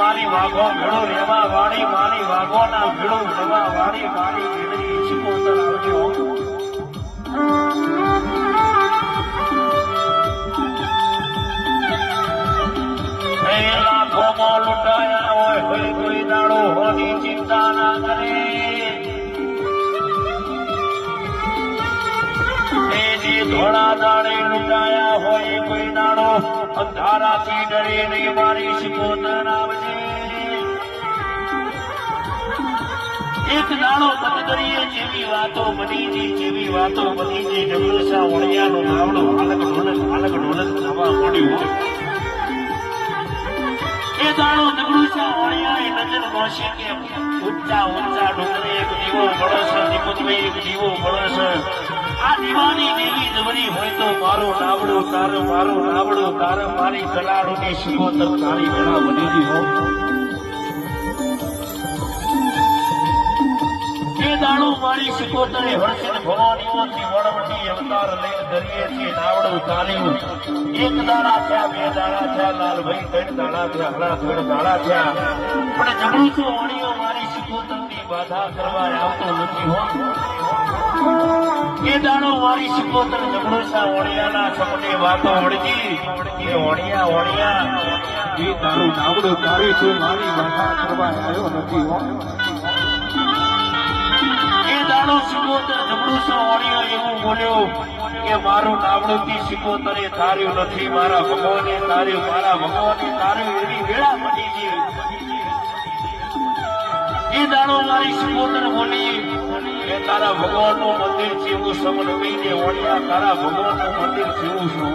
મારી વાઘો ભેળો રેવા વાળી મારી વાઘોના ભેળો રેવા વાળી મારી ભેળની શિકોતર આવજો લાખોમાં લૂંટાયા હોય કોઈ દાડો હોની ચિંતા ના કરે ધોળા દાડે લૂંટાયા હોય કોઈ દાડો અંધારાથી ડરે નહીં મારી શિકોતર આવજે એક દાડો કદગરીએ જેવી વાતો બની જે ડબલુસા વણિયાનું નાવડું હાલક ઢોલક થવા મળ્યું એ દાડો ડબલુસા વણિયાએ નજર નોશી કે ઊંચા ડુંગરે એક દીવો બળો છે નિકુંજભાઈ એક દીવો બળો છે આ દીવાની દેવી જવરી હોય તો મારું નાવડું તારે મારી કલાળુની શિકોતર તારી વેળા બની હો એ દાડો મારી શિકોતરે હર્ષિત ભવાનીઓથી વડવટી અવતાર લઈને દરિયેથી નાવડું તાર્યું એક દાડા થયા બે દાડા થયા લાલભાઈ ત્રણ દાડા થયા હળા ત્રણ દાડા થયા પણ જબડું વાણીઓ મારી શિકોતરની બાધા કરવા આવતો નથી હો એ દાડો મારી શિકોતર જબડુસા વણિયાના સપને વાતો વળગી એ વણિયા એ તારું નાવડું તારી તું મારી બાધા કરવા આવ્યો નથી હો દાડો શિકોતર જબડુસા વણિયો એવું બોલ્યો કે મારું નાવડુંથી શિકોતરે તાર્યું નથી મારા ભગવાને તાર્યું એવી વેળા બની છે એ દાડો મારી શિકોતર બોલી કે તારા ભગવાનનું મંદિર જેવું સમન્વયને વણિયા તારા ભગવાનનું મંદિર જેવું છું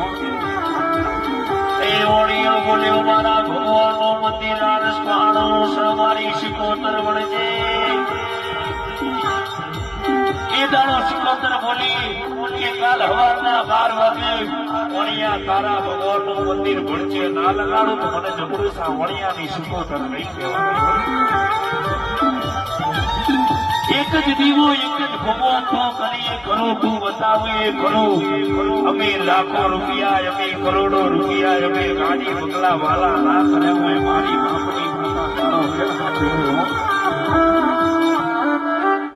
એ વણિયો બોલ્યો મારા ભગવાનનું મંદિર આરસ પાણું છે મારી શિકોતર વણજે એ દાડો શિકોતર બોલી કે કાલ હવારના 12 વાગે વણિયા તારા ભગવાનનું મંદિર ભણશે ના લગાડું તો મને જબડુસા વણિયાની શિકોતર નહીં કહેવાય એક જ દીવો એક જ ભગવાન તો કરીએ કરો તું બતાવે કરો અમે લાખો રૂપિયા અમે કરોડો રૂપિયા અમે ગાડી બંગલા વાલા ના કરે મારી બાપની માતા તારો